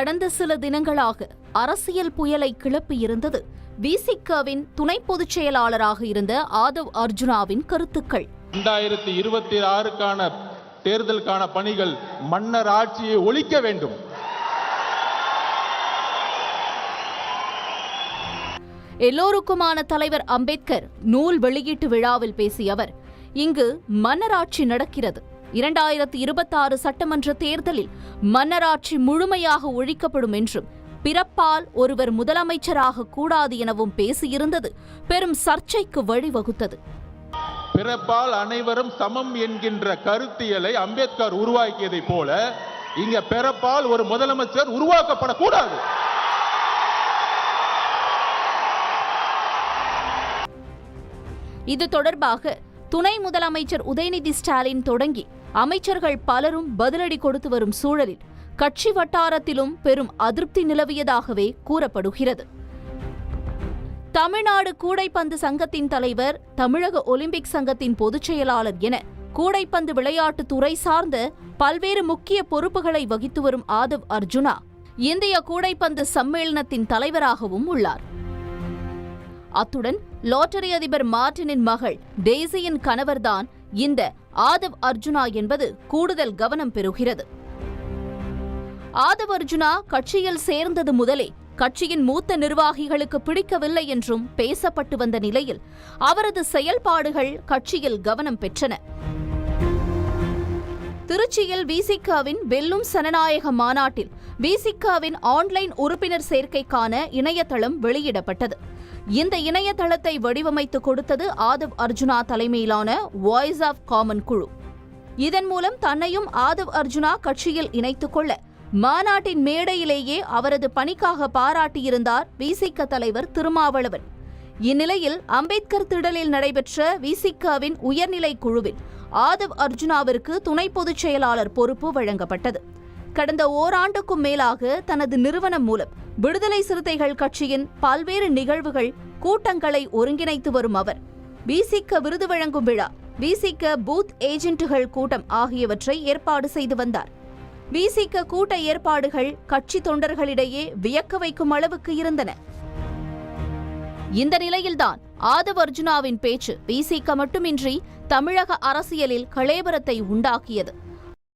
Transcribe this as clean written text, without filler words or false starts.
கடந்த சில தினங்களாக அரசியல் புயலை கிளப்பியிருந்தது விசிகவின் துணை பொதுச் செயலாளராக இருந்த ஆதவ் அர்ஜுனாவின் கருத்துக்கள். 2026க்கான தேர்தலுக்கான பணிகள் மன்னர் ஆட்சியை ஒழிக்க வேண்டும். எல்லோருக்குமான தலைவர் அம்பேத்கர் நூல் வெளியீட்டு விழாவில் பேசிய அவர், இங்கு மன்னராட்சி நடக்கிறது. 2026 சட்டமன்ற தேர்தலில் மன்னராட்சி முழுமையாக ஒழிக்கப்படும் என்றும், பிறப்பால் ஒருவர் முதலமைச்சராக கூடாது எனவும் பேசியிருந்தது பெரும் சர்ச்சைக்கு வழிவகுத்தது. பிறப்பால் அனைவரும் சமம் என்கின்ற கருத்தியலை அம்பேத்கர் உருவாக்கியதை போல இங்க பிறப்பால் ஒரு முதலமைச்சர் உருவாக்கப்படக்கூடாது. இது தொடர்பாக துணை முதலமைச்சர் உதயநிதி ஸ்டாலின் தொடங்கி அமைச்சர்கள் பலரும் பதிலடி கொடுத்து வரும் சூழலில் கட்சி வட்டாரத்திலும் பெரும் அதிருப்தி நிலவியதாகவே கூறப்படுகிறது. தமிழ்நாடு கூடைப்பந்து சங்கத்தின் தலைவர், தமிழக ஒலிம்பிக் சங்கத்தின் பொதுச் செயலாளர் என கூடைப்பந்து விளையாட்டு துறை சார்ந்த பல்வேறு முக்கிய பொறுப்புகளை வகித்து வரும் ஆதவ் அர்ஜுனா இந்திய கூடைப்பந்து சம்மேளனத்தின் தலைவராகவும் உள்ளார். அத்துடன் லாட்டரி அதிபர் மார்டினின் மகள் டெய்சியின் கணவர்தான் இந்த ஆதவ் அர்ஜுனா என்பது கூடுதல் கவனம் பெறுகிறது. ஆதவ் அர்ஜுனா கட்சியில் சேர்ந்தது முதலே கட்சியின் மூத்த நிர்வாகிகளுக்கு பிடிக்கவில்லை என்றும் பேசப்பட்டு வந்த நிலையில் அவரது செயல்பாடுகள் கட்சியில் கவனம் பெற்றன. திருச்சியில் விசிகவின் வெல்லும் சனநாயக மாநாட்டில் விசிகவின் ஆன்லைன் உறுப்பினர் சேர்க்கைக்கான இணையதளம் வெளியிடப்பட்டது. இந்த இணையதளத்தை வடிவமைத்து கொடுத்தது ஆதவ் அர்ஜுனா தலைமையிலான வாய்ஸ் ஆஃப் காமன் குழு. இதன் மூலம் தன்னையும் ஆதவ் அர்ஜுனா கட்சியில் இணைத்துக் கொள்ள மாநாட்டின் மேடையிலேயே அவரது பணிக்காக பாராட்டியிருந்தார் விசிக தலைவர் திருமாவளவன். இந்நிலையில் அம்பேத்கர் திடலில் நடைபெற்ற விசிகவின் உயர்நிலை குழுவில் ஆதவ் அர்ஜுனாவிற்கு துணை பொதுச் செயலாளர் பொறுப்பு வழங்கப்பட்டது. கடந்த ஓராண்டுக்கும் மேலாக தனது நிறுவனம் மூலம் விடுதலை சிறுத்தைகள் கட்சியின் பல்வேறு நிகழ்வுகள், கூட்டங்களை ஒருங்கிணைத்து வரும் அவர் விசிக விருது வழங்கும் விழா, விசிக பூத் ஏஜென்ட்டுகள் கூட்டம் ஆகியவற்றை ஏற்பாடு செய்து வந்தார். விசிக கூட்ட ஏற்பாடுகள் கட்சி தொண்டர்களிடையே வியக்க வைக்கும் அளவுக்கு இருந்தன. இந்த நிலையில்தான் ஆதவ் அர்ஜுனாவின் பேச்சு விசிக மட்டுமின்றி தமிழக அரசியலில் களேபரத்தை உண்டாக்கியது.